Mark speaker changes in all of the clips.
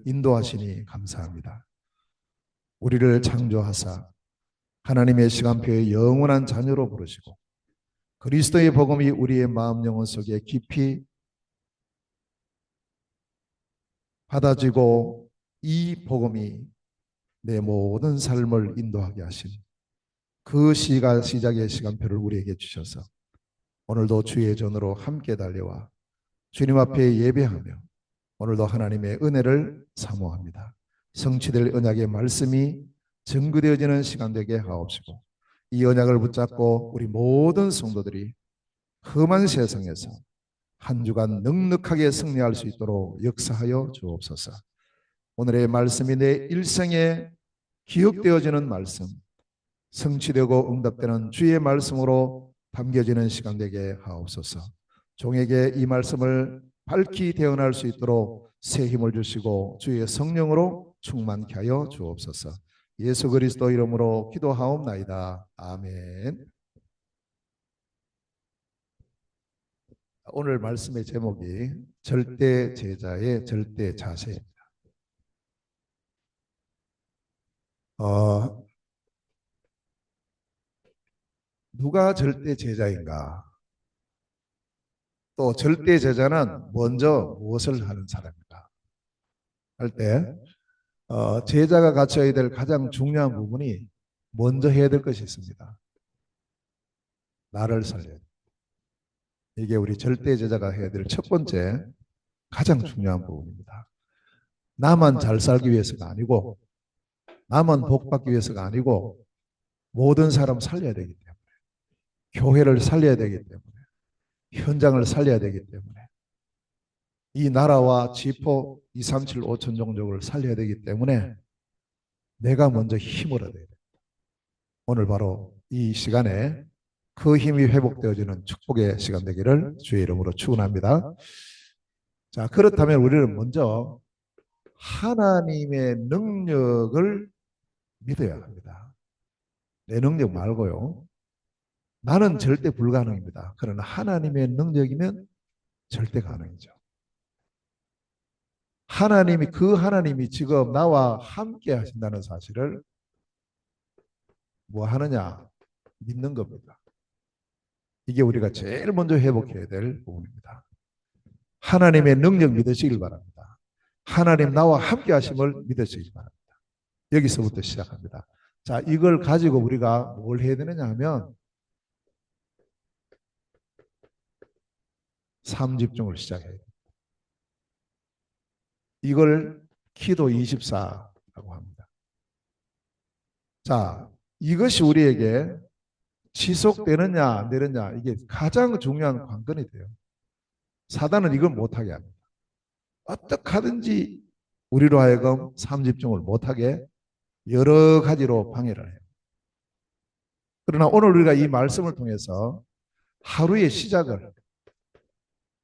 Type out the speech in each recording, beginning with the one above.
Speaker 1: 인도하시니 감사합니다. 우리를 창조하사 하나님의 시간표의 영원한 자녀로 부르시고 그리스도의 복음이 우리의 마음 영혼 속에 깊이 받아지고 이 복음이 내 모든 삶을 인도하게 하신 그 시작의 시간표를 우리에게 주셔서 오늘도 주의 전으로 함께 달려와 주님 앞에 예배하며 오늘도 하나님의 은혜를 사모합니다. 성취될 언약의 말씀이 증거되어지는 시간 되게 하옵시고 이 언약을 붙잡고 우리 모든 성도들이 험한 세상에서 한 주간 넉넉하게 승리할 수 있도록 역사하여 주옵소서. 오늘의 말씀이 내 일생에 기억되어지는 말씀, 성취되고 응답되는 주의 말씀으로 담겨지는 시간 되게 하옵소서. 종에게 이 말씀을 밝히 대언할 수 있도록 새 힘을 주시고 주의 성령으로 충만케 하여 주옵소서. 예수 그리스도 이름으로 기도하옵나이다. 아멘. 오늘 말씀의 제목이 절대 제자의 절대 자세입니다. 누가 절대 제자인가? 또 절대 제자는 먼저 무엇을 하는 사람인가? 할 때 제자가 갖춰야 될 가장 중요한 부분이 먼저 해야 될 것이 있습니다. 나를 살려야 돼. 이게 우리 절대 제자가 해야 될 첫 번째 가장 중요한 부분입니다. 나만 잘 살기 위해서가 아니고 나만 복 받기 위해서가 아니고 모든 사람 살려야 되기 때문에 교회를 살려야 되기 때문에 현장을 살려야 되기 때문에 이 나라와 지포 2, 3, 7, 5천 종족을 살려야 되기 때문에 내가 먼저 힘을 얻어야 됩니다. 오늘 바로 이 시간에 그 힘이 회복되어지는 축복의 시간 되기를 주의 이름으로 축원합니다. 자, 그렇다면 우리는 먼저 하나님의 능력을 믿어야 합니다. 내 능력 말고요. 나는 절대 불가능입니다. 그러나 하나님의 능력이면 절대 가능이죠. 하나님이 지금 나와 함께 하신다는 사실을 뭐 하느냐? 믿는 겁니다. 이게 우리가 제일 먼저 회복해야 될 부분입니다. 하나님의 능력 믿으시길 바랍니다. 하나님 나와 함께 하심을 믿으시길 바랍니다. 여기서부터 시작합니다. 자, 이걸 가지고 우리가 뭘 해야 되느냐 하면 삶 집중을 시작해야 됩니다. 이걸 기도 24라고 합니다. 자, 이것이 우리에게 지속되느냐 안 되느냐 이게 가장 중요한 관건이 돼요. 사단은 이걸 못하게 합니다. 어떻게 하든지 우리로 하여금 삶 집중을 못하게 여러 가지로 방해를 해요. 그러나 오늘 우리가 이 말씀을 통해서 하루의 시작을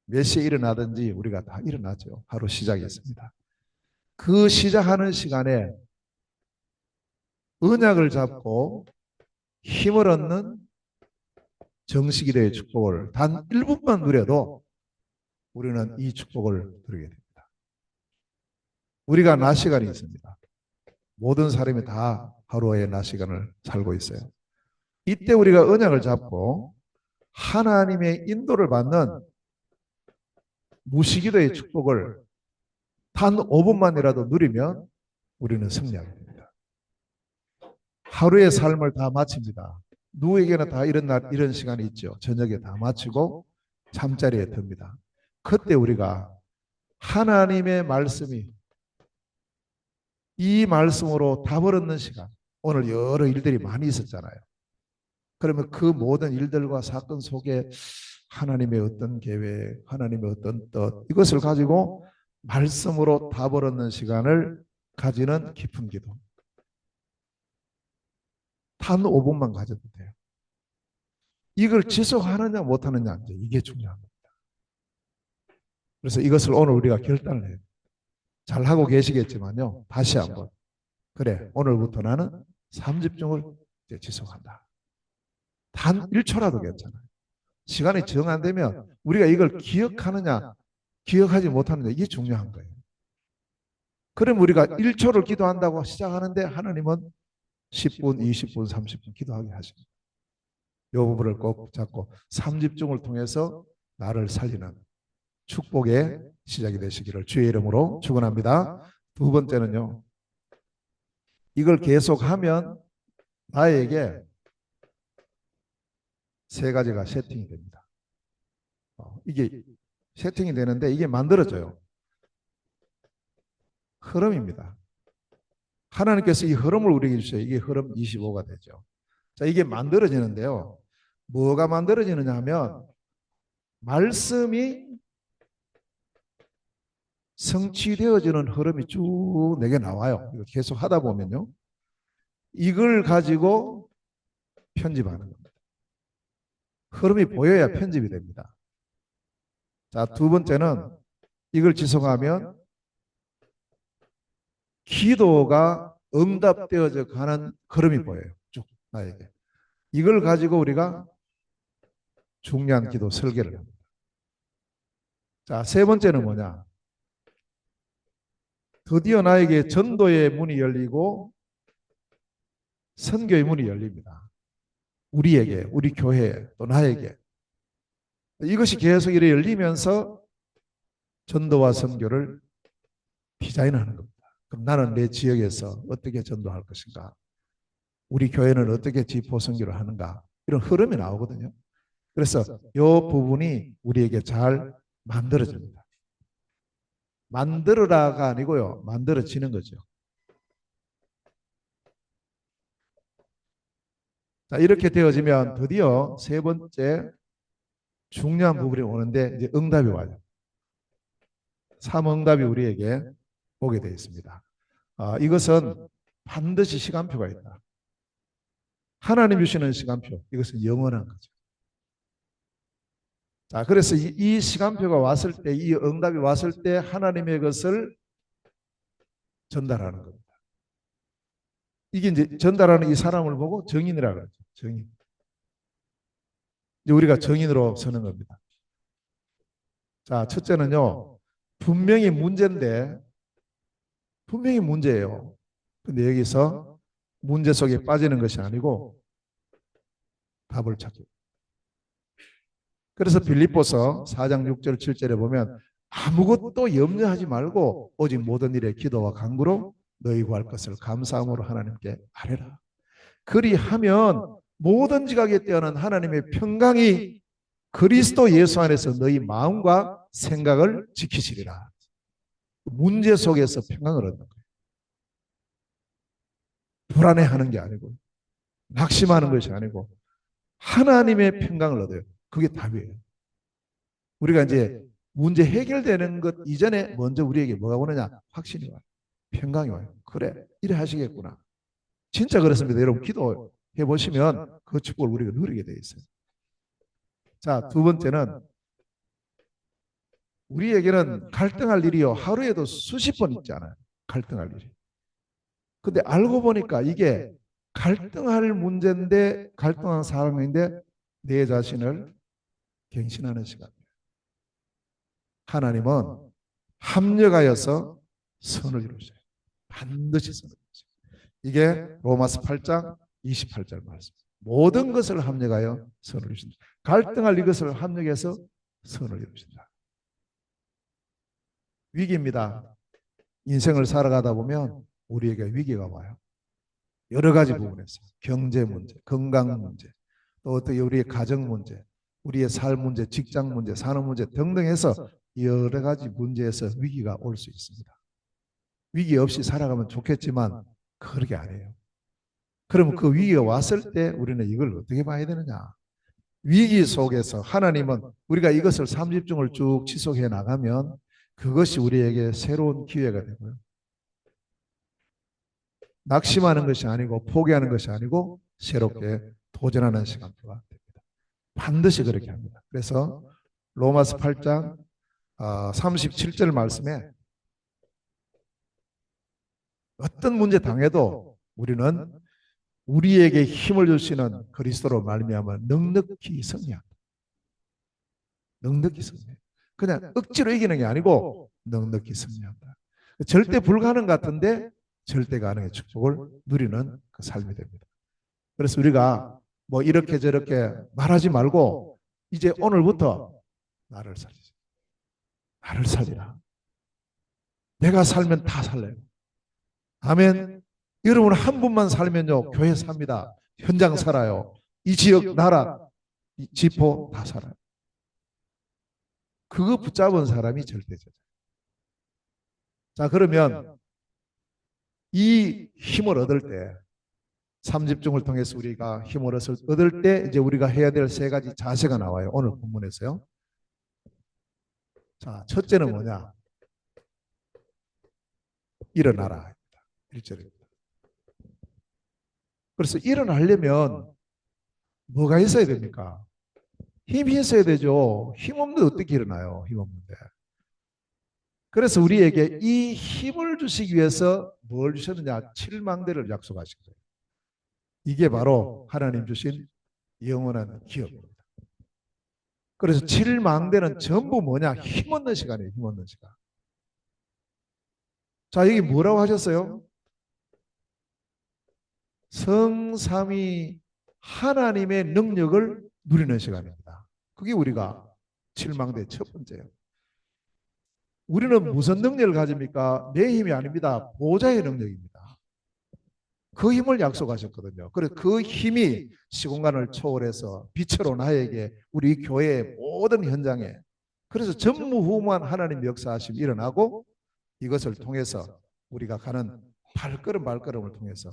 Speaker 1: 몇 시에 일어나든지 우리가 다 일어나죠. 하루 시작이 있습니다. 그 시작하는 시간에 언약을 잡고 힘을 얻는 정식일의 축복을 단 1분만 누려도 우리는 이 축복을 누리게 됩니다. 우리가 낮 시간이 있습니다. 모든 사람이 다 하루의 낮 시간을 살고 있어요. 이때 우리가 언약을 잡고 하나님의 인도를 받는 무시기도의 축복을 단 5분만이라도 누리면 우리는 승리하게 됩니다. 하루의 삶을 다 마칩니다. 누구에게나 다 이런 시간이 있죠. 저녁에 다 마치고 잠자리에 듭니다. 그때 우리가 하나님의 말씀이 이 말씀으로 답을 얻는 시간. 오늘 여러 일들이 많이 있었잖아요. 그러면 그 모든 일들과 사건 속에 하나님의 어떤 계획, 하나님의 어떤 뜻 이것을 가지고 말씀으로 답을 얻는 시간을 가지는 깊은 기도. 단 5분만 가져도 돼요. 이걸 지속하느냐 못하느냐 이게 중요합니다. 그래서 이것을 오늘 우리가 결단을 해요. 잘하고 계시겠지만요. 다시 한번. 그래, 오늘부터 나는 삶 집중을 지속한다. 단 1초라도 괜찮아요. 시간이 정 안 되면 우리가 이걸 기억하느냐, 기억하지 못하느냐 이게 중요한 거예요. 그럼 우리가 1초를 기도한다고 시작하는데 하나님은 10분, 20분, 30분 기도하게 하십니다. 이 부분을 꼭 잡고 삼집중을 통해서 나를 살리는 축복의 시작이 되시기를 주의 이름으로 축원합니다. 두 번째는요. 이걸 계속하면 나에게 세 가지가 세팅이 됩니다. 이게 세팅이 되는데 이게 만들어져요. 흐름입니다. 하나님께서 이 흐름을 우리에게 주셔요. 이게 흐름 25가 되죠. 자, 이게 만들어지는데요. 뭐가 만들어지느냐 하면 말씀이 성취되어지는 흐름이 쭉 내게 나와요. 이거 계속 하다 보면요. 이걸 가지고 편집하는 겁니다. 흐름이 보여야 편집이 됩니다. 자, 두 번째는 이걸 지속하면 기도가 응답되어져 가는 흐름이 보여요. 쭉 나에게. 이걸 가지고 우리가 중요한 기도 설계를 합니다. 자, 세 번째는 뭐냐? 드디어 나에게 전도의 문이 열리고 선교의 문이 열립니다. 우리에게, 우리 교회 또 나에게. 이것이 계속 이렇게 열리면서 전도와 선교를 디자인하는 겁니다. 그럼 나는 내 지역에서 어떻게 전도할 것인가? 우리 교회는 어떻게 지포 선교를 하는가? 이런 흐름이 나오거든요. 그래서 이 부분이 우리에게 잘 만들어집니다. 만들어라가 아니고요. 만들어지는 거죠. 자, 이렇게 되어지면 드디어 세 번째 중요한 부분이 오는데 이제 응답이 와요. 3응답이 우리에게 오게 되어 있습니다. 이것은 반드시 시간표가 있다. 하나님 주시는 시간표, 이것은 영원한 거죠. 자, 그래서 이 시간표가 왔을 때, 이 응답이 왔을 때 하나님의 것을 전달하는 겁니다. 이게 이제 전달하는 이 사람을 보고 정인이라고 하죠. 정인. 이제 우리가 정인으로 서는 겁니다. 자, 첫째는요, 분명히 문제인데, 분명히 문제예요. 근데 여기서 문제 속에 빠지는 것이 아니고 답을 찾고. 그래서 빌립보서 4장 6절 7절에 보면 아무것도 염려하지 말고 오직 모든 일에 기도와 간구로 너희 구할 것을 감사함으로 하나님께 아뢰라. 그리하면 모든 지각에 뛰어난 하나님의 평강이 그리스도 예수 안에서 너희 마음과 생각을 지키시리라. 문제 속에서 평강을 얻는 거예요. 불안해하는 게 아니고 낙심하는 것이 아니고 하나님의 평강을 얻어요. 그게 답이에요. 우리가 이제 문제 해결되는 것 이전에 먼저 우리에게 뭐가 오느냐? 확신이 와요. 평강이 와요. 그래, 이래 하시겠구나. 진짜 그렇습니다. 여러분 기도해 보시면 그 축복을 우리가 누리게 돼 있어요. 자, 두 번째는 우리에게는 갈등할 일이요. 하루에도 수십 번 있잖아요. 갈등할 일이. 근데 알고 보니까 이게 갈등할 문제인데 갈등한 사람인데 내 자신을 갱신하는 시간이에요. 하나님은 합력하여서 선을 이루셔요. 반드시 선을 이루셔요. 이게 로마서 8장 28절 말씀. 모든 것을 합력하여 선을 이루신다. 갈등할 이것을 합력해서 선을 이루신다. 위기입니다. 인생을 살아가다 보면 우리에게 위기가 와요. 여러 가지 부분에서 경제 문제, 건강 문제, 또 어떻게 우리의 가정 문제, 우리의 삶 문제, 직장 문제, 산업 문제 등등 해서 여러 가지 문제에서 위기가 올 수 있습니다. 위기 없이 살아가면 좋겠지만 그렇게 아니에요. 그러면 그 위기가 왔을 때 우리는 이걸 어떻게 봐야 되느냐? 위기 속에서 하나님은 우리가 이것을 삼집중을 쭉 지속해 나가면 그것이 우리에게 새로운 기회가 되고요. 낙심하는 것이 아니고 포기하는 것이 아니고 새롭게 도전하는 시간표가 됩니다. 반드시 그렇게 합니다. 그래서 로마서 8장 37절 말씀에 어떤 문제 당해도 우리는 우리에게 힘을 주시는 그리스도로 말미암아 넉넉히 승리한다. 넉넉히 승리. 그냥 억지로 이기는 게 아니고 넉넉히 승리한다. 절대 불가능 같은데 절대 가능의 축복을 누리는 그 삶이 됩니다. 그래서 우리가 뭐 이렇게 저렇게 말하지 말고 이제 오늘부터 나를 살리자. 나를 살리라. 내가 살면 다 살려요. 아멘. 여러분 한 분만 살면요 교회 삽니다. 현장 살아요. 이 지역 나라 이 지포 다 살아요. 그거 붙잡은 사람이 절대제자. 자 그러면 이 힘을 얻을 때 삼집중을 통해서 우리가 힘을 얻을 때 이제 우리가 해야 될 세 가지 자세가 나와요. 오늘 본문에서요. 자 첫째는 뭐냐? 일어나라. 1절입니다. 그래서 일어나려면 뭐가 있어야 됩니까? 힘이 있어야 되죠. 힘 없는데 어떻게 일어나요? 힘 없는데. 그래서 우리에게 이 힘을 주시기 위해서 뭘 주셨느냐? 칠망대를 약속하신 거예요. 이게 바로 하나님 주신 영원한 기업입니다. 그래서 칠망대는 전부 뭐냐? 힘 얻는 시간이에요. 힘 얻는 시간. 자, 여기 뭐라고 하셨어요? 성삼위 하나님의 능력을 누리는 시간입니다. 그게 우리가 칠망대 첫 번째예요. 우리는 무슨 능력을 가집니까? 내 힘이 아닙니다. 보좌의 능력입니다. 그 힘을 약속하셨거든요. 그래서 그 힘이 시공간을 초월해서 빛으로 나에게 우리 교회의 모든 현장에 그래서 전무후무한 하나님 역사하심이 일어나고 이것을 통해서 우리가 가는 발걸음 발걸음을 통해서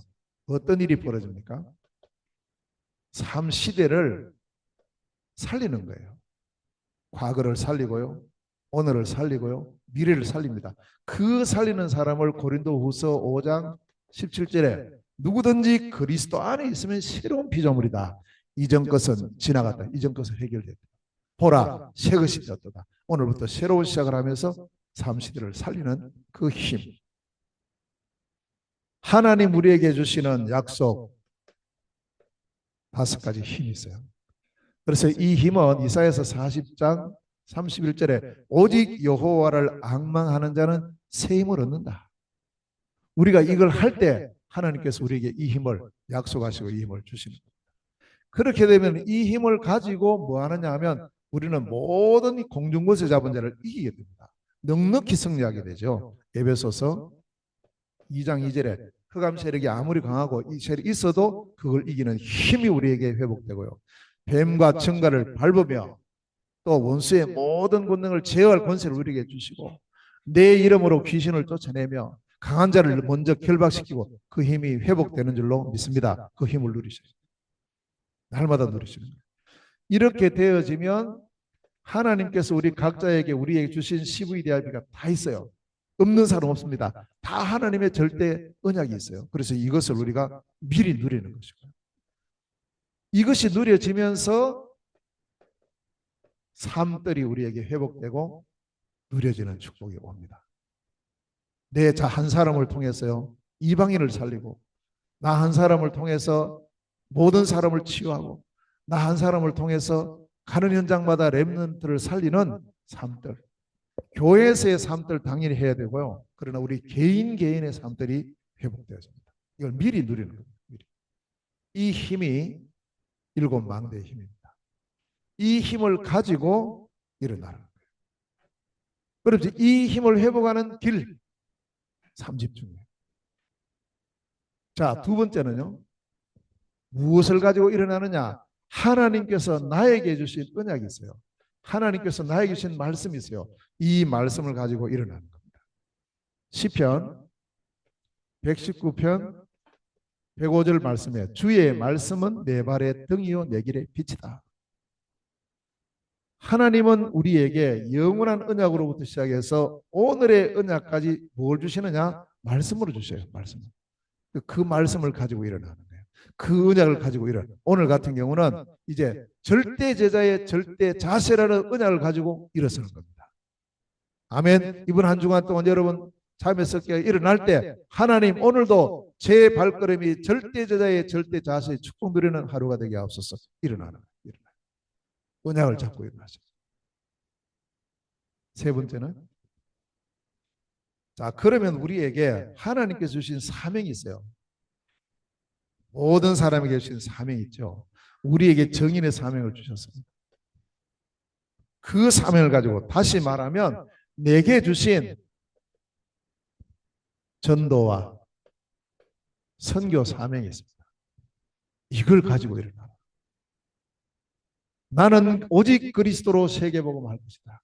Speaker 1: 어떤 일이 벌어집니까? 삶 시대를 살리는 거예요. 과거를 살리고요. 오늘을 살리고요. 미래를 살립니다. 그 살리는 사람을 고린도후서 5장 17절에 누구든지 그리스도 안에 있으면 새로운 피조물이다. 이전 것은 지나갔다. 이전 것은 해결됐다. 보라 새 것이 되었다. 오늘부터 새로운 시작을 하면서 삶 시대를 살리는 그 힘. 하나님 우리에게 주시는 약속 5가지 힘이 있어요. 그래서 이 힘은 이사야서 40장 31절에 오직 여호와를 앙망하는 자는 새 힘을 얻는다. 우리가 이걸 할 때 하나님께서 우리에게 이 힘을 약속하시고 이 힘을 주시는 겁니다. 그렇게 되면 이 힘을 가지고 뭐 하느냐 하면 우리는 모든 공중권세 잡은 자를 이기게 됩니다. 넉넉히 승리하게 되죠. 에베소서 2장 2절에 흑암 세력이 아무리 강하고 이 세력이 있어도 그걸 이기는 힘이 우리에게 회복되고요. 뱀과 청가를 밟으며 또 원수의 모든 권능을 제어할 권세를 우리에게 주시고 내 이름으로 귀신을 쫓아내며 강한 자를 먼저 결박시키고 그 힘이 회복되는 줄로 믿습니다. 그 힘을 누리셔요. 날마다 누리시는 거예요. 이렇게 되어지면 하나님께서 우리 각자에게 우리에게 주신 CVDIP가 다 있어요. 없는 사람 없습니다. 다 하나님의 절대 언약이 있어요. 그래서 이것을 우리가 미리 누리는 것이고요. 이것이 누려지면서 삶들이 우리에게 회복되고 누려지는 축복이 옵니다. 내 자 한 사람을 통해서요. 이방인을 살리고 나 한 사람을 통해서 모든 사람을 치유하고 나 한 사람을 통해서 가는 현장마다 렘넌트를 살리는 삶들. 교회에서의 삶들 당연히 해야 되고요. 그러나 우리 개인의 삶들이 회복되어집니다. 이걸 미리 누리는 겁니다. 미리. 이 힘이 7망대의 힘입니다. 이 힘을 가지고 일어나는 거예요. 그렇지. 이 힘을 회복하는 길, 3집중이에요. 자, 두 번째는요. 무엇을 가지고 일어나느냐? 하나님께서 나에게 주신 언약이 있어요. 하나님께서 나에게 주신 말씀이 있어요. 이 말씀을 가지고 일어나는 겁니다. 시편 119편 105절 말씀에 주의 말씀은 내 발의 등이요 내 길의 빛이다. 하나님은 우리에게 영원한 언약으로부터 시작해서 오늘의 언약까지 뭘 주시느냐? 말씀으로 주셔요. 말씀. 그 말씀을 가지고 일어나는 거예요. 그 언약을 가지고 일어나. 오늘 같은 경우는 이제 절대 제자의 절대 자세라는 언약을 가지고 일어서는 겁니다. 아멘. 이번 한 주간 동안 여러분 잠에서 깨어 일어날 때 하나님 오늘도 제 발걸음이 절대 제자의 절대 자세의 축복 누리는 하루가 되게 하옵소서. 일어나는 거예요. 언약을 잡고 일어나죠. 세 번째는 자, 그러면 우리에게 하나님께서 주신 사명이 있어요. 모든 사람에게 주신 사명이 있죠. 우리에게 정인의 사명을 주셨습니다. 그 사명을 가지고 다시 말하면 내게 주신 전도와 선교 사명이 있습니다. 이걸 가지고 일어나. 나는 오직 그리스도로 세계복음할 것이다.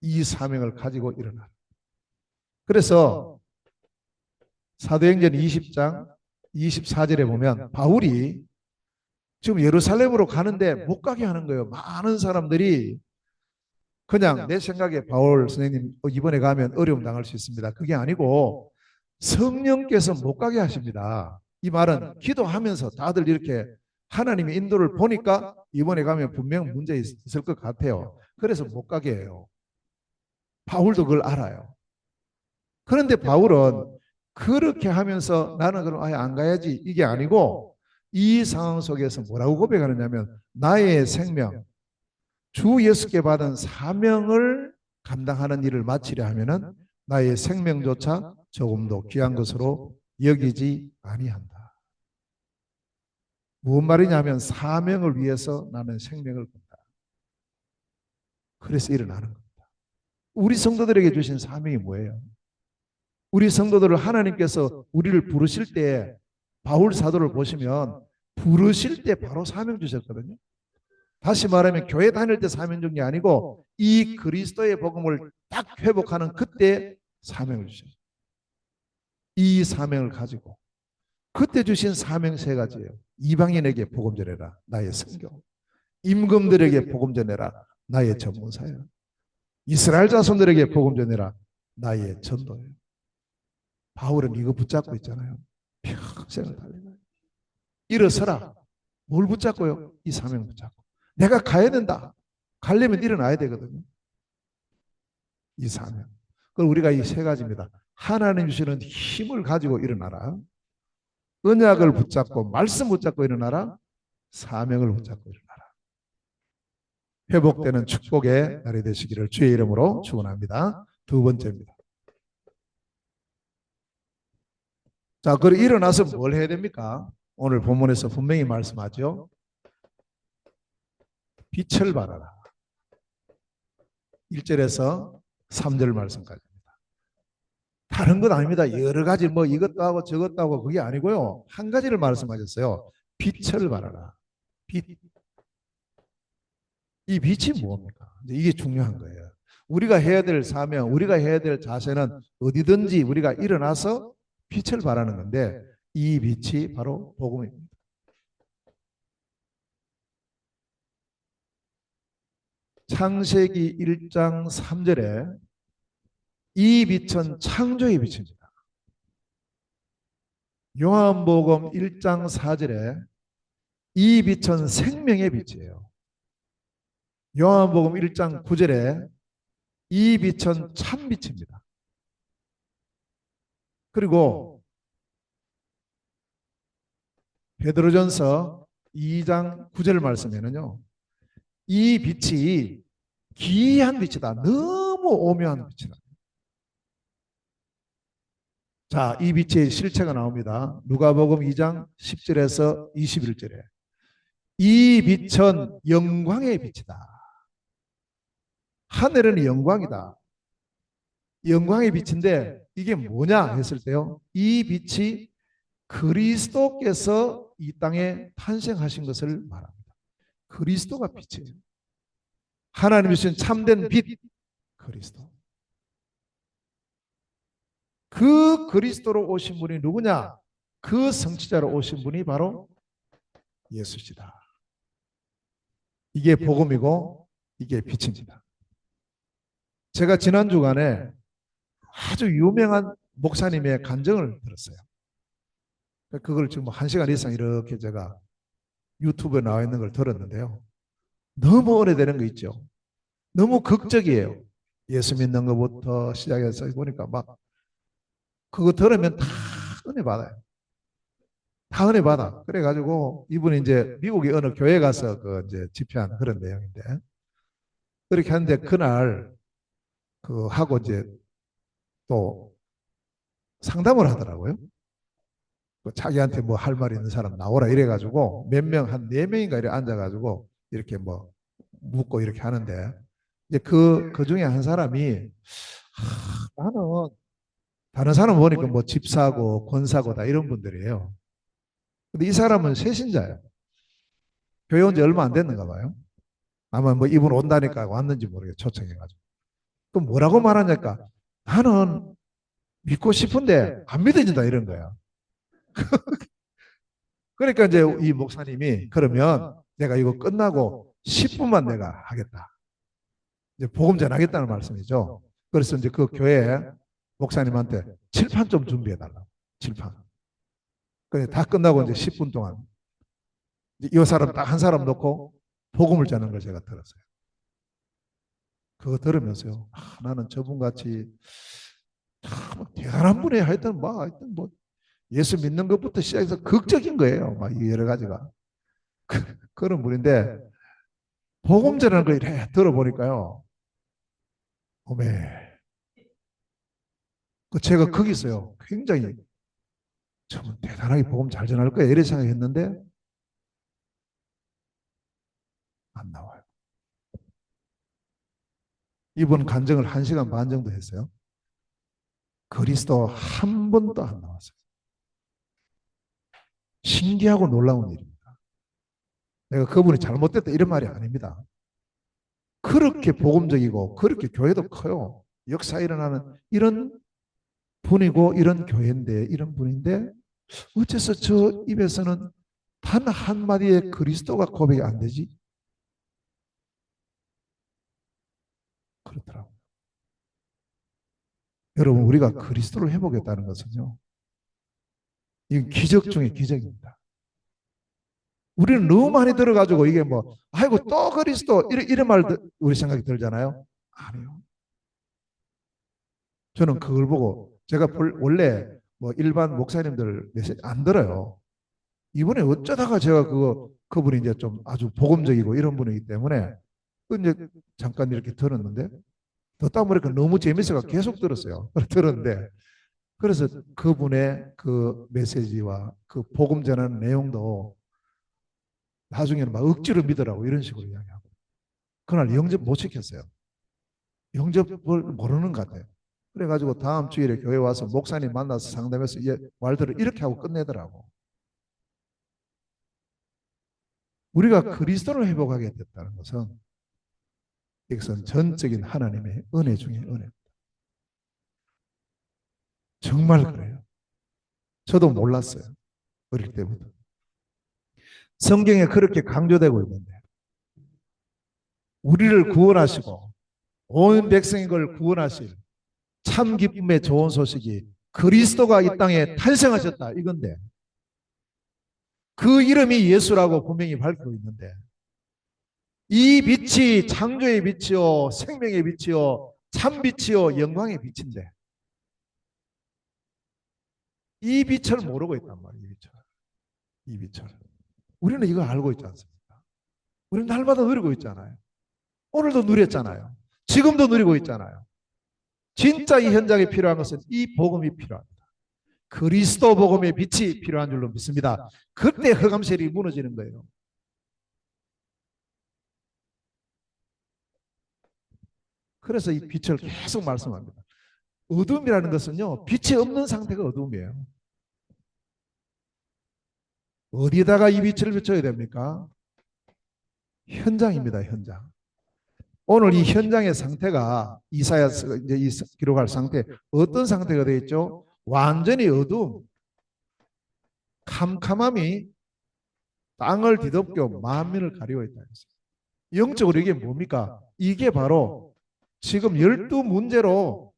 Speaker 1: 이 사명을 가지고 일어나. 그래서 사도행전 20장 24절에 보면 바울이 지금 예루살렘으로 가는데 못 가게 하는 거예요. 많은 사람들이 그냥 내 생각에 바울 선생님 이번에 가면 어려움 당할 수 있습니다. 그게 아니고 성령께서 못 가게 하십니다. 이 말은 기도하면서 다들 이렇게 하나님의 인도를 보니까 이번에 가면 분명 문제 있을 것 같아요. 그래서 못 가게 해요. 바울도 그걸 알아요. 그런데 바울은 그렇게 하면서 나는 그럼 아예 안 가야지 이게 아니고 이 상황 속에서 뭐라고 고백하느냐면 나의 생명, 주 예수께 받은 사명을 감당하는 일을 마치려 하면은 나의 생명조차 조금도 귀한 것으로 여기지 아니한다. 무슨 말이냐면 사명을 위해서 나는 생명을 건다. 그래서 일어나는 겁니다. 우리 성도들에게 주신 사명이 뭐예요? 우리 성도들을 하나님께서 우리를 부르실 때 바울 사도를 보시면 부르실 때 바로 사명 주셨거든요. 다시 말하면 교회 다닐 때 사명 준 게 아니고 이 그리스도의 복음을 딱 회복하는 그때 사명을 주셨어요. 이 사명을 가지고 그때 주신 사명 세 가지예요. 이방인에게 복음 전해라. 나의 선교. 임금들에게 복음 전해라. 나의 전문사예요. 이스라엘 자손들에게 복음 전해라. 나의 전도예요. 바울은 이거 붙잡고 있잖아요. 평생을 달리는. 일어서라. 뭘 붙잡고요? 이 사명 붙잡고. 내가 가야 된다. 가려면 일어나야 되거든요. 이 사명. 그럼 우리가 이 세 가지입니다. 하나님 주시는 힘을 가지고 일어나라. 언약을 붙잡고 말씀 붙잡고 일어나라. 사명을 붙잡고 일어나라. 회복되는 축복의 날이 되시기를 주의 이름으로 축원합니다. 두 번째입니다. 자, 그리고 일어나서 뭘 해야 됩니까? 오늘 본문에서 분명히 말씀하죠. 빛을 발하라. 1절에서 3절 말씀까지입니다. 다른 건 아닙니다. 여러 가지 뭐 이것도 하고 저것도 하고 그게 아니고요. 한 가지를 말씀하셨어요. 빛을 발하라. 빛. 이 빛이 뭡니까? 이게 중요한 거예요. 우리가 해야 될 사명, 우리가 해야 될 자세는 어디든지 우리가 일어나서 빛을 발하는 건데 이 빛이 바로 복음입니다. 창세기 1장 3절에 이 빛은 창조의 빛입니다. 요한복음 1장 4절에 이 빛은 생명의 빛이에요. 요한복음 1장 9절에 이 빛은 참빛입니다. 그리고 베드로전서 2장 9절 말씀에는요. 이 빛이 기이한 빛이다. 너무 오묘한 빛이다. 자, 이 빛의 실체가 나옵니다. 누가복음 2장 10절에서 21절에 이 빛은 영광의 빛이다. 하늘은 영광이다. 영광의 빛인데 이게 뭐냐 했을 때요. 이 빛이 그리스도께서 이 땅에 탄생하신 것을 말합니다. 그리스도가 빛이에요. 하나님이 주신 참된 빛, 그리스도. 그 그리스도로 오신 분이 누구냐? 그 성취자로 오신 분이 바로 예수시다. 이게 복음이고 이게 빛입니다. 제가 지난 주간에 아주 유명한 목사님의 간증을 들었어요. 그걸 지금 1시간 이상 이렇게 제가 유튜브에 나와 있는 걸 들었는데요. 너무 오래되는 거 있죠. 너무 극적이에요. 예수 믿는 것부터 시작해서 보니까 막 그거 들으면 다 은혜 받아요. 다 은혜 받아. 그래가지고 이분이 이제 미국의 어느 교회 가서 그 이제 집회한 그런 내용인데 그렇게 하는데 그날 그 하고 이제 또 상담을 하더라고요. 자기한테 뭐 할 말 있는 사람 나오라 이래가지고 몇 명, 한 네 명인가 이렇게 앉아가지고 이렇게 뭐 묻고 이렇게 하는데 이제 그 중에 한 사람이 나는 다른 사람 보니까 뭐 집사고 권사고다 이런 분들이에요. 근데 이 사람은 새신자예요. 교회 온 지 얼마 안 됐는가 봐요. 아마 뭐 이분 온다니까 왔는지 모르겠어요. 초청해가지고. 그럼 뭐라고 말하냐니까 나는 믿고 싶은데 안 믿어진다 이런 거야. 그러니까 이제 이 목사님이 그러면 내가 이거 끝나고 10분만 내가 하겠다. 이제 복음 전하겠다는 말씀이죠. 그래서 이제 그 교회 목사님한테 칠판 좀 준비해 달라고. 칠판. 그래 다 끝나고 이제 10분 동안 이 사람 딱 한 사람 놓고 복음을 전하는 걸 제가 들었어요. 그거 들으면서요. 나는 저분 같이 대단한 분이 하여튼 뭐 예수 믿는 것부터 시작해서 극적인 거예요. 막 여러 가지가. 그런 분인데 복음 전하는 거 이래 들어보니까요. 오메. 제가 거기서요. 굉장히 저분 대단하게 복음 잘 전할 거야. 이래 생각했는데 안 나와요. 이분 간증을 1시간 반 정도 했어요. 그리스도 한 번도 안 나왔어요. 신기하고 놀라운 일입니다. 내가 그분이 잘못됐다 이런 말이 아닙니다. 그렇게 복음적이고 그렇게 교회도 커요. 역사 일어나는 이런 분이고 이런 교회인데 이런 분인데 어째서 저 입에서는 단 한마디의 그리스도가 고백이 안 되지? 그렇더라고요. 여러분 우리가 그리스도를 회복했다는 것은요. 이건 기적 중에 기적입니다. 우리는 너무 많이 들어가지고 이게 뭐 아이고 또 그리스도 이런 말 우리 생각이 들잖아요. 아니요. 저는 그걸 보고 제가 원래 뭐 일반 목사님들 메시지 안 들어요. 이번에 어쩌다가 제가 그분이 이제 좀 아주 복음적이고 이런 분이기 때문에 이제 잠깐 이렇게 들었는데 듣다 보니까 너무 재밌어서 계속 들었어요. 들었는데 그래서 그분의 그 메시지와 그 복음 전하는 내용도 나중에는 막 억지로 믿으라고 이런 식으로 이야기하고 그날 영접 못 시켰어요. 영접을 모르는 것 같아요. 그래가지고 다음 주일에 교회 와서 목사님 만나서 상담해서 말들을 이렇게 하고 끝내더라고. 우리가 그리스도를 회복하게 됐다는 것은 이것은 전적인 하나님의 은혜 중에 은혜. 정말 그래요. 저도 몰랐어요. 어릴 때부터. 성경에 그렇게 강조되고 있는데 우리를 구원하시고 온 백성인 걸 구원하실 참 기쁨의 좋은 소식이 그리스도가 이 땅에 탄생하셨다 이건데 그 이름이 예수라고 분명히 밝히고 있는데 이 빛이 창조의 빛이요 생명의 빛이요 참 빛이요 영광의 빛인데 이 빛을 모르고 있단 말이에요. 이 빛을. 우리는 이거 알고 있지 않습니까? 우리는 날마다 누리고 있잖아요. 오늘도 누렸잖아요. 지금도 누리고 있잖아요. 진짜 이 현장에 필요한 것은 이 복음이 필요합니다. 그리스도 복음의 빛이 필요한 줄로 믿습니다. 그때 흑암셀이 무너지는 거예요. 그래서 이 빛을 계속 말씀합니다. 어둠이라는 것은요. 빛이 없는 상태가 어둠이에요. 어디에다가 이 빛을 비춰야 됩니까? 현장입니다. 현장. 오늘 이 현장의 상태가 이사야서 이제 기록할 상태 어떤 상태가 되어 있죠? 완전히 어두움, 캄캄함이 땅을 뒤덮고 만민을 가리고 있다. 영적으로 이게 뭡니까? 이게 바로 지금 12문제로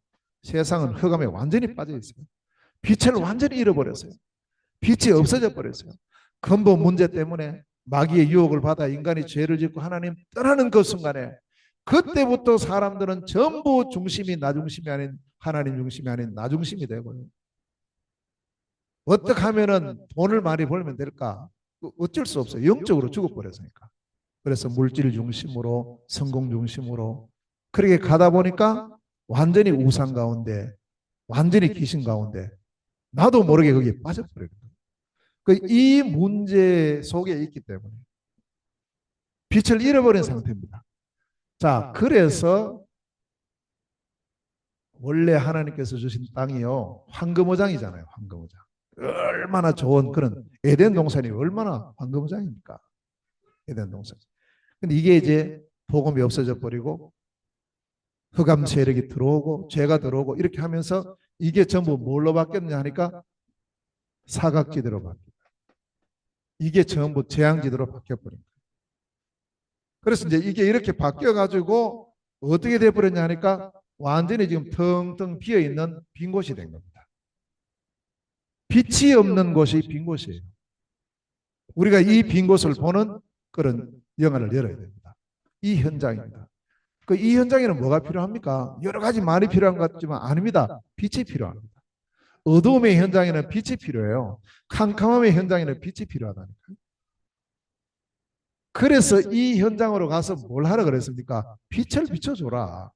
Speaker 1: 세상은 흑암에 완전히 빠져 있어요. 빛을 완전히 잃어버렸어요. 빛이 없어져 버렸어요. 근본 문제 때문에 마귀의 유혹을 받아 인간이 죄를 짓고 하나님 떠나는 그 순간에 그때부터 사람들은 전부 중심이 나 중심이 아닌 하나님 중심이 아닌 나 중심이 되고요. 어떻게 하면은 돈을 많이 벌면 될까? 어쩔 수 없어요. 영적으로 죽어버렸으니까. 그래서 물질 중심으로 성공 중심으로 그렇게 가다 보니까 완전히 우상 가운데 완전히 귀신 가운데 나도 모르게 거기에 빠져버려요. 이 문제 속에 있기 때문에 빛을 잃어버린 상태입니다. 자, 그래서 원래 하나님께서 주신 땅이요, 황금어장이잖아요. 황금어장. 얼마나 좋은 그런 에덴 동산이 얼마나 황금어장입니까? 에덴 동산. 근데 이게 이제 복음이 없어져 버리고 흑암 세력이 들어오고 죄가 들어오고 이렇게 하면서 이게 전부 뭘로 바뀌었냐 하니까 사각지대로 바뀌었다. 이게 전부 재앙지대로 바뀌어버린 거예요. 그래서 이제 이게 이렇게 바뀌어가지고 어떻게 돼버렸냐 하니까 완전히 지금 텅텅 비어있는 빈 곳이 된 겁니다. 빛이 없는 곳이 빈 곳이에요. 우리가 이 빈 곳을 보는 그런 영화를 열어야 됩니다. 이 현장입니다. 이 현장에는 뭐가 필요합니까? 여러 가지 많이 필요한 것 같지만 아닙니다. 빛이 필요합니다. 어두움의 현장에는 빛이 필요해요. 캄캄함의 현장에는 빛이 필요하다니까요. 그래서 이 현장으로 가서 뭘 하라 그랬습니까? 빛을 비춰줘라.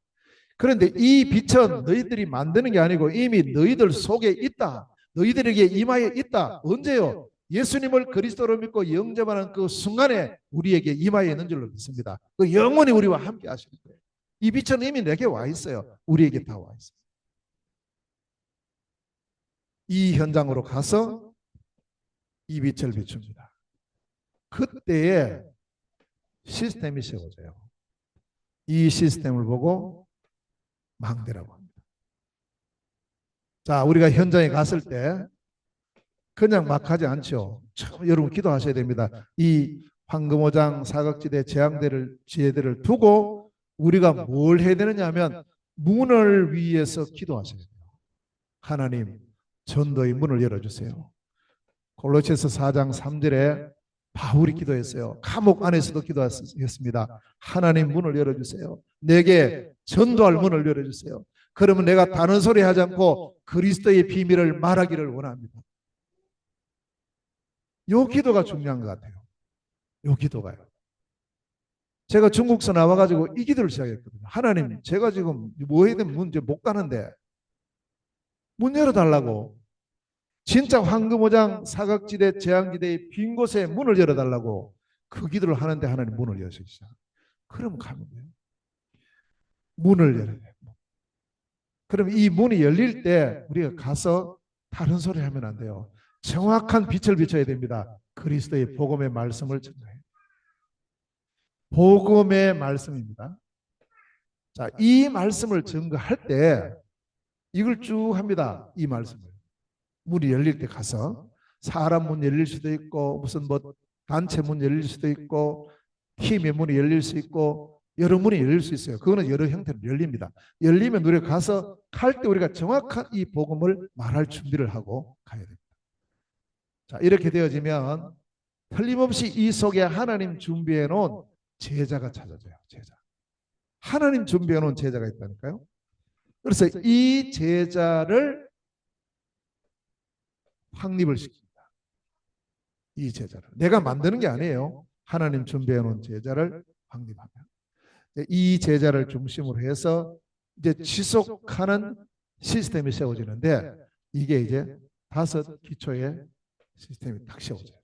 Speaker 1: 그런데 이 빛은 너희들이 만드는 게 아니고 이미 너희들 속에 있다. 너희들에게 임하여 있다. 언제요? 예수님을 그리스도로 믿고 영접하는 그 순간에 우리에게 임하여 있는 줄로 믿습니다. 그 영원히 우리와 함께 하시는 거예요. 이 빛은 이미 내게 와 있어요. 우리에게 다 와 있어요. 이 현장으로 가서 이 빛을 비춥니다. 그때에 시스템이 세워져요. 이 시스템을 보고 망대라고 합니다. 자, 우리가 현장에 갔을 때 그냥 막 하지 않죠. 여러분 기도하셔야 됩니다. 이 황금오장 사각지대 지혜들을 두고 우리가 뭘 해야 되느냐 하면 문을 위해서 기도하셔야 돼요. 하나님, 전도의 문을 열어주세요. 골로새서 4장 3절에 바울이 기도했어요. 감옥 안에서도 기도했습니다. 하나님 문을 열어주세요. 내게 전도할 문을 열어주세요. 그러면 내가 다른 소리 하지 않고 그리스도의 비밀을 말하기를 원합니다. 요 기도가 중요한 것 같아요. 요 기도가요. 제가 중국서 나와가지고 이 기도를 시작했거든요. 하나님, 제가 지금 뭐 해야 되면 문제 못 가는데 문 열어달라고. 진짜 황금오장 사각지대 재앙지대의 빈 곳에 문을 열어달라고 그 기도를 하는데 하나님 문을 여시죠. 그럼 가면 돼요. 문을 열어야 돼요. 그럼 이 문이 열릴 때 우리가 가서 다른 소리 하면 안 돼요. 정확한 빛을 비춰야 됩니다. 그리스도의 복음의 말씀을 전해요. 복음의 말씀입니다. 자, 이 말씀을 증거할 때 이걸 쭉 합니다. 이 말씀을. 문이 열릴 때 가서 사람 문 열릴 수도 있고 무슨 뭐 단체 문 열릴 수도 있고 팀의 문이 열릴 수 있고 여러 문이 열릴 수 있어요. 그거는 여러 형태로 열립니다. 열리면 우리가 가서 갈 때 우리가 정확한 이 복음을 말할 준비를 하고 가야 됩니다. 자, 이렇게 되어지면 틀림없이 이 속에 하나님 준비해 놓은 제자가 찾아져요. 제자. 하나님 준비해 놓은 제자가 있다니까요. 그래서 이 제자를 확립을 시킵니다. 이 제자를. 내가 만드는 게 아니에요. 하나님 준비해 놓은 제자를 확립하면. 이 제자를 중심으로 해서 이제 지속하는 시스템이 세워지는데 이게 이제 5 기초의 시스템이 딱 세워져요.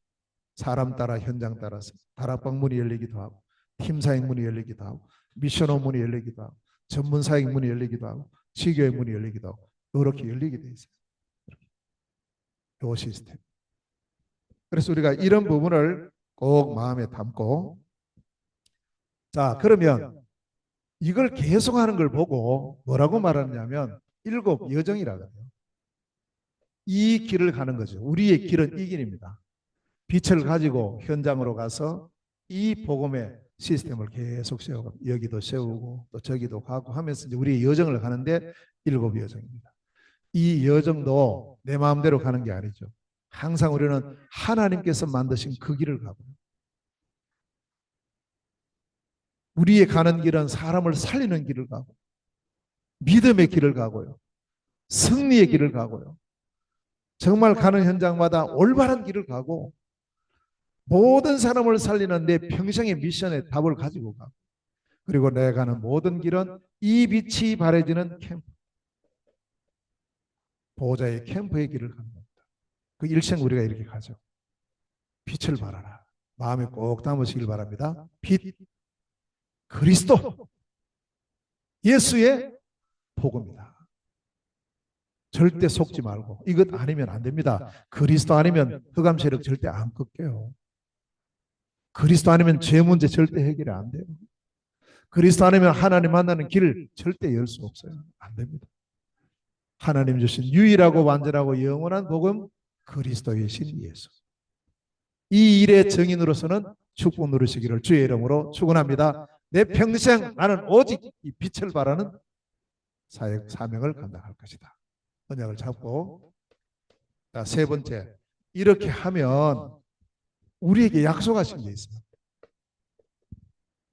Speaker 1: 사람 따라 현장 따라서 다락방 문이 열리기도 하고 팀 사역 문이 열리기도 하고 미션홈 문이 열리기도 하고 전문 사역 문이 열리기도 하고 지교의 문이 열리기도 하고 이렇게 열리게 돼 있어요. 이 시스템. 그래서 우리가 이런 부분을 꼭 마음에 담고 자 그러면 이걸 계속하는 걸 보고 뭐라고 말하냐면 7 여정이라 그래요. 이 길을 가는 거죠. 우리의 길은 이 길입니다. 빛을 가지고 현장으로 가서 이 복음의 시스템을 계속 세우고 여기도 세우고 또 저기도 가고 하면서 이제 우리의 여정을 가는데 7 여정입니다. 이 여정도 내 마음대로 가는 게 아니죠. 항상 우리는 하나님께서 만드신 그 길을 가고요. 우리의 가는 길은 사람을 살리는 길을 가고 믿음의 길을 가고요. 승리의 길을 가고요. 정말 가는 현장마다 올바른 길을 가고 모든 사람을 살리는 내 평생의 미션의 답을 가지고 가고 그리고 내가 가는 모든 길은 이 빛이 바래지는 캠프 보호자의 캠프의 길을 가는 겁니다. 그 일생 우리가 이렇게 가죠. 빛을 발하라. 마음에 꼭 담으시길 바랍니다. 빛, 그리스도, 예수의 복음이다. 절대 속지 말고 이것 아니면 안 됩니다. 그리스도 아니면 흑암 세력 절대 안 꺾여요. 그리스도 아니면 죄 문제 절대 해결이 안 돼요. 그리스도 아니면 하나님 만나는 길을 절대 열 수 없어요. 안 됩니다. 하나님 주신 유일하고 완전하고 영원한 복음 그리스도의 신 예수. 이 일의 증인으로서는 축복 누리시기를 주의 이름으로 축원합니다. 내 평생 나는 오직 이 빛을 발하는 사명을 감당할 것이다. 언약을 잡고, 자, 세 번째, 이렇게 하면 우리에게 약속하신 게 있어요.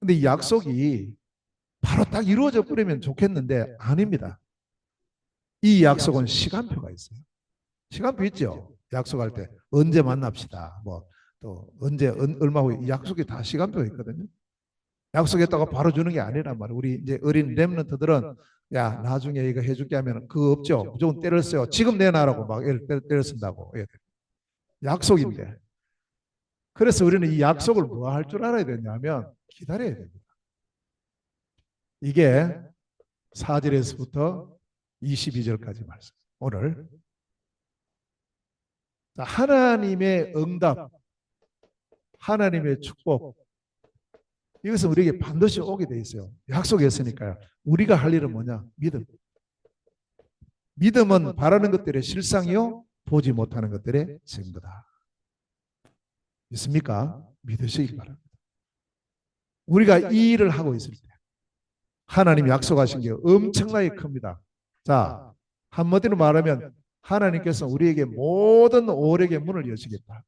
Speaker 1: 근데 이 약속이 바로 딱 이루어져 버리면 좋겠는데 아닙니다. 이 약속은 시간표가 있어요. 시간표 있죠? 약속할 때 언제 만납시다. 뭐 또 언제 얼마 후에 약속이 다 시간표가 있거든요. 약속했다고 바로 주는 게 아니란 말이에요. 우리 이제 어린 렘넌트들은 야 나중에 이거 해줄게 하면 그거 없죠. 무조건 때를 써요. 지금 내놔라고 막 때를 쓴다고. 약속인데. 그래서 우리는 이 약속을 뭐 할 줄 알아야 되냐면 기다려야 됩니다. 이게 4절에서부터 22절까지 말씀. 오늘 하나님의 응답, 하나님의 축복, 이것은 우리에게 반드시 오게 돼 있어요. 약속했으니까요. 우리가 할 일은 뭐냐? 믿음. 믿음은 바라는 것들의 실상이요, 보지 못하는 것들의 증거다. 믿습니까? 믿으시기 바랍니다. 우리가 이 일을 하고 있을 때 하나님이 약속하신 게 엄청나게 큽니다. 자, 한마디로 말하면 하나님께서 우리에게 모든 오력의 문을 여시겠다.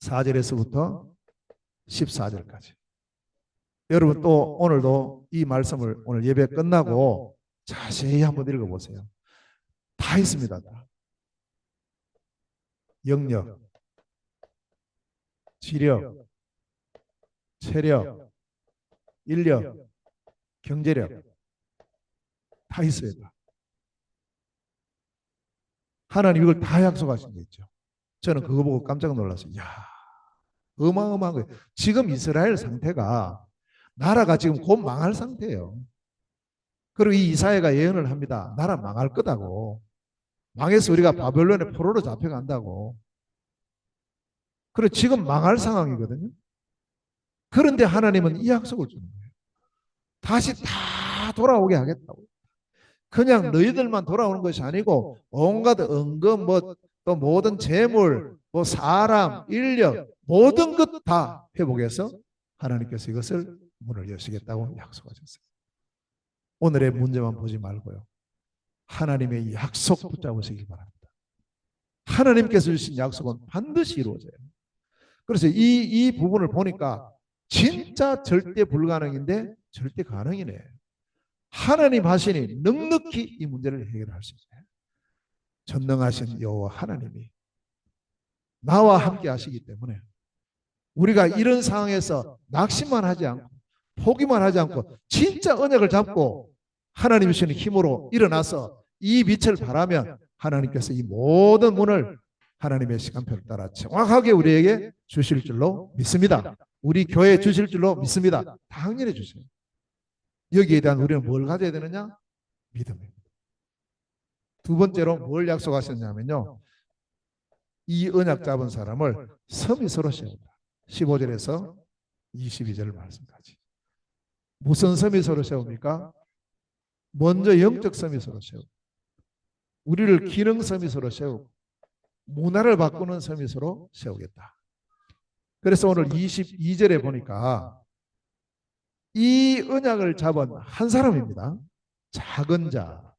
Speaker 1: 4절에서부터 14절까지. 여러분 또 오늘도 이 말씀을 오늘 예배 끝나고 자세히 한번 읽어보세요. 다 있습니다. 영역, 지력, 체력, 인력, 경제력 다 있어요. 하나님 이걸 다 약속하신 게 있죠. 저는 그거 보고 깜짝 놀랐어요. 야, 어마어마한 거예요. 지금 이스라엘 상태가 나라가 지금 곧 망할 상태예요. 그리고 이 이사야가 예언을 합니다. 나라 망할 거다고. 망해서 우리가 바벨론의 포로로 잡혀간다고. 그리고 지금 망할 상황이거든요. 그런데 하나님은 이 약속을 주는 거예요. 다시 다 돌아오게 하겠다고. 그냥 너희들만 돌아오는 것이 아니고 온갖 은금, 또 모든 재물, 사람, 인력 모든 것 다 회복해서 하나님께서 이것을 문을 여시겠다고 약속하셨어요. 오늘의 문제만 보지 말고요. 하나님의 약속 붙잡으시기 바랍니다. 하나님께서 주신 약속은 반드시 이루어져요. 그래서 이 부분을 보니까 진짜 절대 불가능인데 절대 가능이네. 하나님 하시니 넉넉히 이 문제를 해결할 수 있어요. 전능하신 여호와 하나님이 나와 함께 하시기 때문에 우리가 이런 상황에서 낙심만 하지 않고 포기만 하지 않고 진짜 언약을 잡고 하나님이 주시는 힘으로 일어나서 이 빛을 바라면 하나님께서 이 모든 문을 하나님의 시간표를 따라 정확하게 우리에게 주실 줄로 믿습니다. 우리 교회에 주실 줄로 믿습니다. 당연히 주세요. 여기에 대한 우리는 뭘 가져야 되느냐? 믿음입니다. 두 번째로 뭘 약속하셨냐면요. 이 언약 잡은 사람을 섬이 서로 세운다. 15절에서 22절 말씀까지. 무슨 섬이 서로 세웁니까? 먼저 영적 섬이 서로 세우고, 우리를 기능 섬이 서로 세우고, 문화를 바꾸는 섬이 서로 세우겠다. 그래서 오늘 22절에 보니까 이 언약을 잡은 한 사람입니다. 작은 자.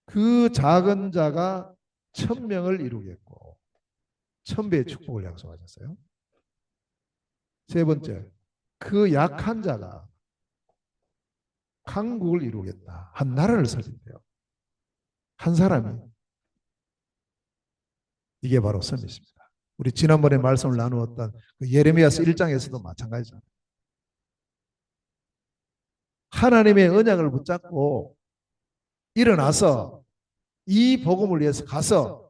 Speaker 1: 그 작은 자가 1000명을 이루겠고 1000배의 축복을 약속하셨어요. 세 번째, 그 약한 자가 강국을 이루겠다. 한 나라를 설립해요. 한 사람이. 이게 바로 섬이십니다. 우리 지난번에 말씀을 나누었던 그 예레미야서 1장에서도 마찬가지잖아요. 하나님의 언약을 붙잡고 일어나서 이 복음을 위해서 가서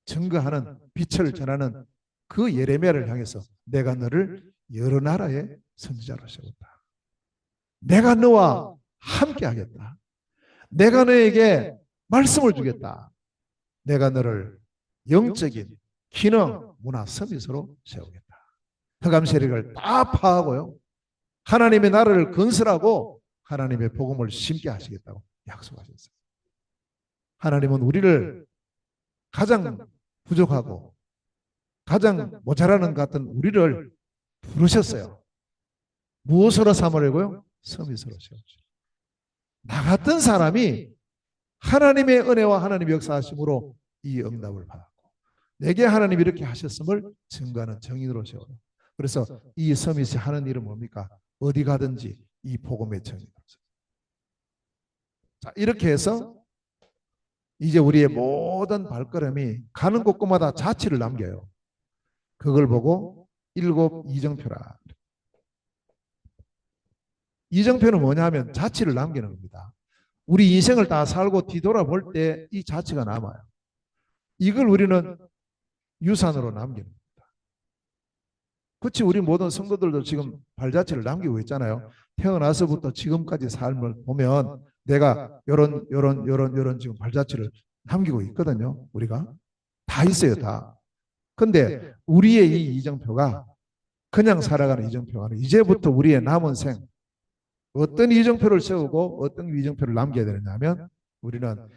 Speaker 1: 증거하는 빛을 전하는 그 예레미야를 향해서 내가 너를 여러 나라의 선지자로 세웠다. 내가 너와 함께 하겠다. 내가 너에게 말씀을 주겠다. 내가 너를 영적인 기능, 문화, 서비스로 세우겠다. 흑암 세력을 다 파하고요. 하나님의 나라를 건설하고 하나님의 복음을 심게 하시겠다고 약속하셨어요. 하나님은 우리를 가장 부족하고 가장 모자라는 것 같은 우리를 부르셨어요. 무엇으로 삼으려고요? 서밋으로 세우죠. 나 같은 사람이 하나님의 은혜와 하나님의 역사하심으로 이 응답을 받았고 내게 하나님이 이렇게 하셨음을 증거하는 정인으로 세워요. 그래서 이 서밋이 하는 일은 뭡니까? 어디 가든지 이 복음의 정인으로. 자, 이렇게 해서 이제 우리의 모든 발걸음이 가는 곳곳마다 자취를 남겨요. 그걸 보고 일곱 이정표라. 이정표는 뭐냐 하면 자취를 남기는 겁니다. 우리 인생을 다 살고 뒤돌아볼 때 이 자취가 남아요. 이걸 우리는 유산으로 남기는 겁니다. 그렇지, 우리 모든 성도들도 지금 발자취를 남기고 있잖아요. 태어나서부터 지금까지 삶을 보면 내가 요런 지금 발자취를 남기고 있거든요. 우리가 다 있어요, 다. 근데 우리의 이 이정표가 그냥 살아가는 이정표가 아니라 이제부터 우리의 남은 생 어떤 이정표를 세우고 어떤 이정표를 남겨야 되느냐 하면 우리는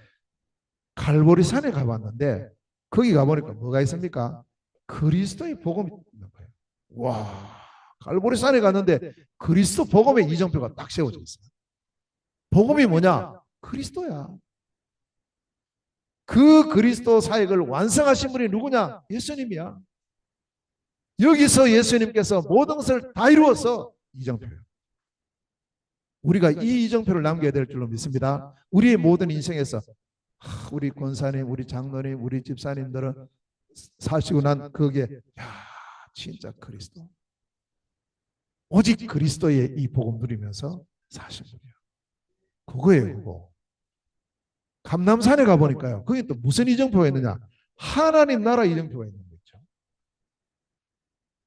Speaker 1: 갈보리산에 가봤는데 거기 가보니까 뭐가 있습니까? 그리스도의 복음이 있는 거예요. 와, 갈보리산에 갔는데 그리스도 복음의 이정표가 딱 세워져 있어요. 복음이 뭐냐? 그리스도야. 그 그리스도 사역을 완성하신 분이 누구냐? 예수님이야. 여기서 예수님께서 모든 것을 다 이루어서 이정표예요. 우리가 이 이정표를 남겨야 될 줄로 믿습니다. 우리의 모든 인생에서 우리 권사님, 우리 장로님, 우리 집사님들은 사시고 난 거기에 진짜 그리스도. 오직 그리스도의 이 복음 누리면서 사신 분이에요. 그거예요, 그거. 감남산에 가보니까요. 거기 또 무슨 이정표가 있느냐? 하나님 나라 이정표가 있는 거죠.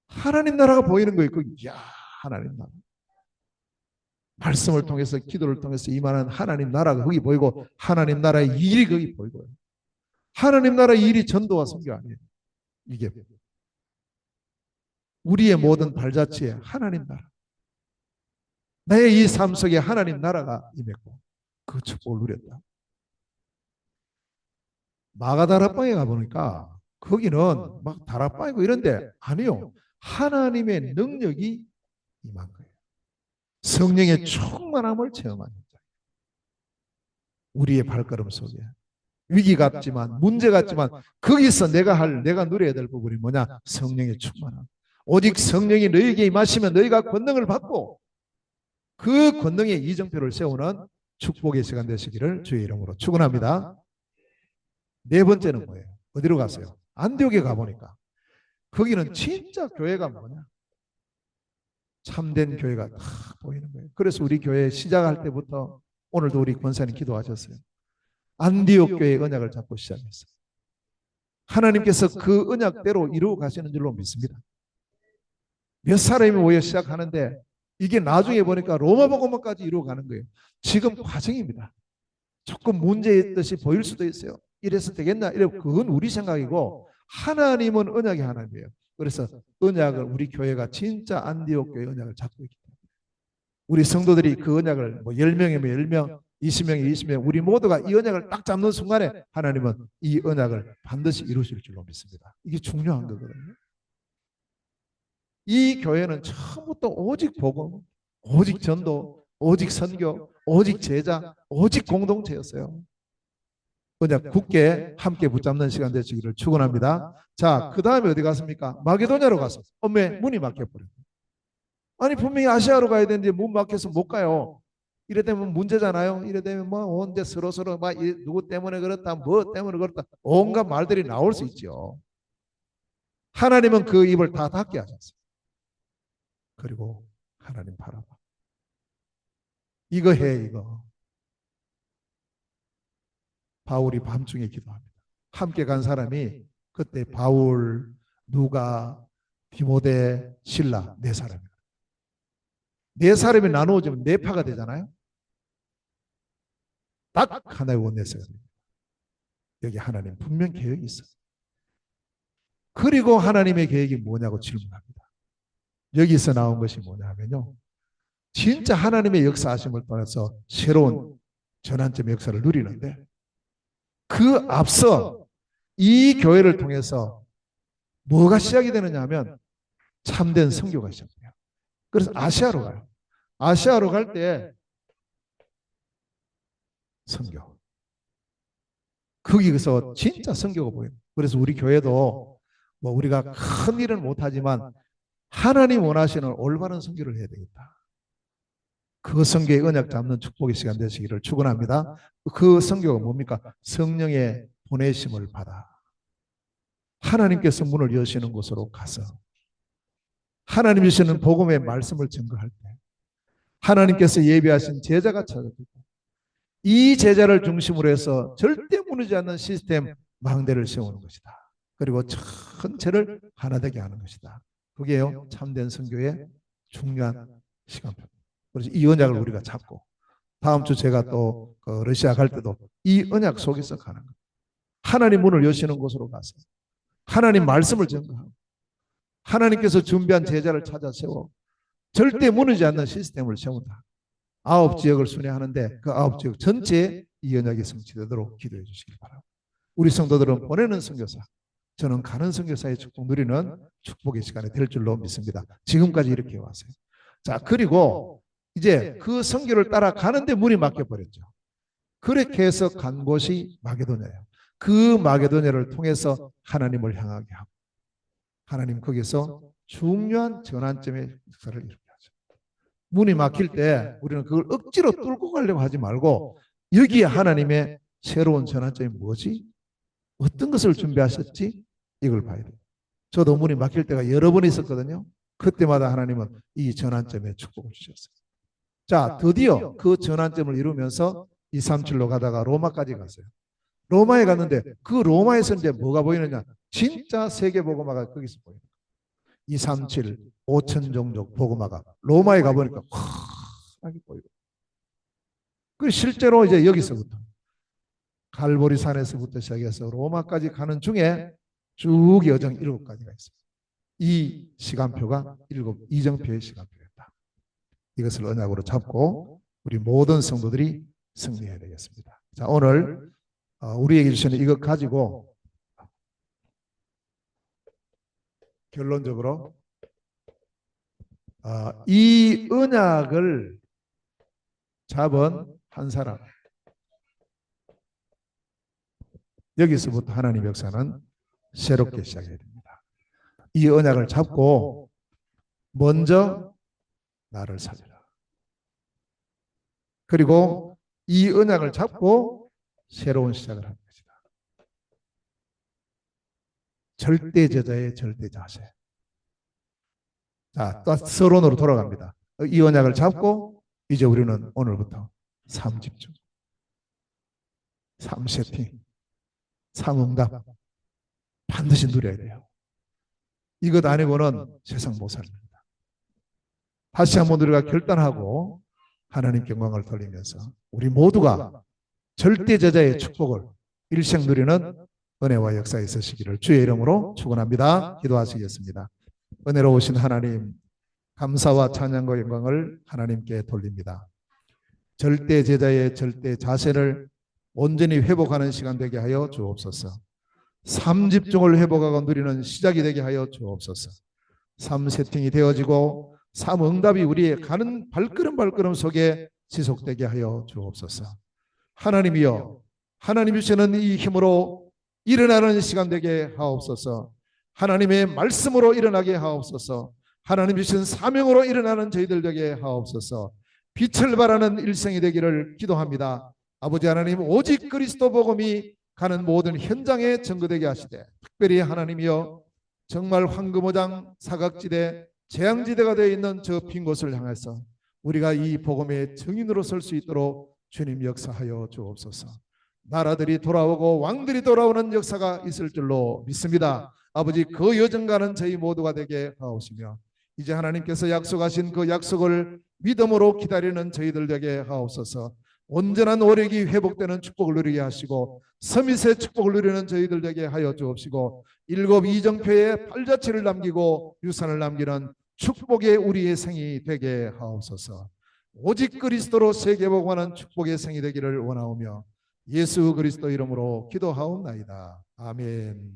Speaker 1: 하나님 나라가 보이는 거예요. 거기, 하나님 나라. 말씀을 통해서 기도를 통해서 임하는 하나님 나라가 거기 보이고 하나님 나라의 일이 거기 보이고요. 하나님 나라의 일이 전도와 선교 아니에요. 이게 우리의 모든 발자취에 하나님 나라. 나의 이 삶 속에 하나님 나라가 임했고 그 축복을 누렸다. 마가다락방에 가보니까 거기는 막 다락방이고 이런데 아니요. 하나님의 능력이 임한 거예요. 성령의 충만함을 체험하는 자. 우리의 발걸음 속에 위기 같지만 문제 같지만 거기서 내가 누려야 될 부분이 뭐냐? 성령의 충만함. 오직 성령이 너에게 임하시면 너희가 권능을 받고 그 권능의 이정표를 세우는 축복의 시간 되시기를 주의 이름으로 축원합니다. 네 번째는 뭐예요? 어디로 가세요? 안디옥에 가보니까 거기는 진짜 교회가 뭐냐? 참된 교회가 다 보이는 거예요. 그래서 우리 교회 시작할 때부터 오늘도 우리 권사님 기도하셨어요. 안디옥 교회의 언약을 잡고 시작했어요. 하나님께서 그 언약대로 이루어 가시는 줄로 믿습니다. 몇 사람이 모여 시작하는데 이게 나중에 보니까 로마 복음까지 이루어 가는 거예요. 지금 과정입니다. 조금 문제 있듯이 보일 수도 있어요. 이래서 되겠나? 그건 우리 생각이고 하나님은 언약의 하나님이에요. 그래서 언약을 우리 교회가 진짜 안디옥 교회 언약을 잡고 있기 때문에 우리 성도들이 그 언약을 뭐 10명이면 10명, 20명이 20명 우리 모두가 이 언약을 딱 잡는 순간에 하나님은 이 언약을 반드시 이루실 줄로 믿습니다. 이게 중요한 거거든요. 이 교회는 처음부터 오직 복음, 오직 전도, 오직 선교, 오직 제자, 오직 공동체였어요. 언약 굳게 함께 붙잡는 시간 되시기를 축원합니다. 자, 그 다음에 어디 갔습니까? 마게도냐로 갔어. 왜 문이 막혀버려요? 아니 분명히 아시아로 가야 되는데 문 막혀서 못 가요. 이래 되면 문제잖아요. 이래 되면 뭐 언제 서로 막 누구 때문에 그렇다, 뭐 때문에 그렇다, 온갖 말들이 나올 수 있죠. 하나님은 그 입을 다 닫게 하셨어요. 그리고 하나님 바라봐. 이거 해, 이거. 바울이 밤중에 기도합니다. 함께 간 사람이 그때 바울, 누가, 디모데, 실라 네 사람입니다. 네 사람이 나누어지면 네 파가 되잖아요. 딱 하나의 원내스가 됩니다. 여기 하나님 분명 계획이 있어요. 그리고 하나님의 계획이 뭐냐고 질문합니다. 여기서 나온 것이 뭐냐면요. 진짜 하나님의 역사하심을 통해서 새로운 전환점의 역사를 누리는데 그 앞서 이 교회를 통해서 뭐가 시작이 되느냐 하면 참된 선교가 시작돼요. 그래서 아시아로 가요. 아시아로 갈 때 선교. 거기서 진짜 선교가 보여요. 그래서 우리 교회도 뭐 우리가 큰 일은 못하지만 하나님 원하시는 올바른 선교를 해야 되겠다. 그 선교의 언약 잡는 축복의 시간 되시기를 축원합니다. 그 선교가 뭡니까? 성령의 보내심을 받아 하나님께서 문을 여시는 곳으로 가서 하나님 주시는 복음의 말씀을 증거할 때 하나님께서 예비하신 제자가 찾아들고 이 제자를 중심으로 해서 절대 무너지지 않는 시스템 망대를 세우는 것이다. 그리고 전체를 하나 되게 하는 것이다. 그게요 참된 선교의 중요한 시간표입니다. 그래서 이 언약을 우리가 잡고 다음 주 제가 또 러시아 갈 때도 이 언약 속에서 가는 거예요. 하나님 문을 여시는 곳으로 가서 하나님 말씀을 증거하고 하나님께서 준비한 제자를 찾아 세워 절대 무너지지 않는 시스템을 세운다. 9지역을 순회하는데 그 9지역 전체에 이 언약이 성취되도록 기도해 주시기 바랍니다. 우리 성도들은 보내는 선교사, 저는 가는 선교사의 축복 누리는 축복의 시간이 될 줄로 믿습니다. 지금까지 이렇게 왔어요. 자, 그리고 이제 그 선교를 따라가는데 문이 막혀버렸죠. 그렇게 해서 간 곳이 마게도냐예요. 그 마게도냐를 통해서 하나님을 향하게 하고 하나님 거기서 중요한 전환점의 역사를 이루게 하죠. 문이 막힐 때 우리는 그걸 억지로 뚫고 가려고 하지 말고 여기에 하나님의 새로운 전환점이 뭐지? 어떤 것을 준비하셨지? 이걸 봐야 돼요. 저도 문이 막힐 때가 여러 번 있었거든요. 그때마다 하나님은 이 전환점에 축복을 주셨어요. 자, 드디어 그 전환점을 이루면서 237로 가다가 로마까지 갔어요. 로마에 갔는데 그 로마에서 이제 뭐가 보이느냐? 진짜 세계 복음화가 거기서 보여요. 237, 5천 종족 복음화가 로마에 가보니까 확하게 보이고. 그 실제로 이제 여기서부터 갈보리 산에서부터 시작해서 로마까지 가는 중에 쭉 여정 7가지가 있습니다. 이 시간표가 이정표의 시간표였다. 이것을 언약으로 잡고 우리 모든 성도들이 승리해야 되겠습니다. 자, 오늘 우리에게 주시는 이것 가지고 결론적으로 이 언약을 잡은 한 사람, 여기서부터 하나님 역사는 새롭게 시작해야 됩니다. 이 언약을 잡고 먼저 나를 살려라. 그리고 이 언약을 잡고 새로운 시작을 하는 것이다. 절대 제자의 절대 자세. 자, 또 서론으로 돌아갑니다. 이 언약을 잡고 이제 우리는 오늘부터 3집중, 3세팅, 3응답 반드시 누려야 돼요. 이것 아니고는 세상 못 삽니다. 다시 한번 우리가 결단하고 하나님께 영광을 돌리면서 우리 모두가 절대 제자의 축복을 일생 누리는 은혜와 역사에 있으시기를 주의 이름으로 축원합니다. 기도하시겠습니다. 은혜로우신 하나님, 감사와 찬양과 영광을 하나님께 돌립니다. 절대 제자의 절대 자세를 온전히 회복하는 시간 되게 하여 주옵소서. 3집중을 회복하고 누리는 시작이 되게 하여 주옵소서. 3세팅이 되어지고 3응답이 우리의 가는 발걸음 속에 지속되게 하여 주옵소서. 하나님이여, 하나님 주시는 이 힘으로 일어나는 시간 되게 하옵소서. 하나님의 말씀으로 일어나게 하옵소서. 하나님 주신 사명으로 일어나는 저희들 되게 하옵소서. 빛을 발하는 일생이 되기를 기도합니다. 아버지 하나님, 오직 그리스도 복음이 가는 모든 현장에 증거되게 하시되, 특별히 하나님이여 정말 황금어장 사각지대 재앙지대가 되어 있는 저 빈 곳을 향해서 우리가 이 복음의 증인으로 설 수 있도록 주님 역사하여 주옵소서. 나라들이 돌아오고 왕들이 돌아오는 역사가 있을 줄로 믿습니다. 아버지, 그 여정가는 저희 모두가 되게 하옵시며 이제 하나님께서 약속하신 그 약속을 믿음으로 기다리는 저희들 되게 하옵소서. 온전한 오력이 회복되는 축복을 누리게 하시고 서밋의 축복을 누리는 저희들 되게 하여 주옵시고 일곱 이정표의 팔자취를 남기고 유산을 남기는 축복의 우리의 생이 되게 하옵소서. 오직 그리스도로 세계복음하는 축복의 생이 되기를 원하오며 예수 그리스도 이름으로 기도하옵나이다. 아멘.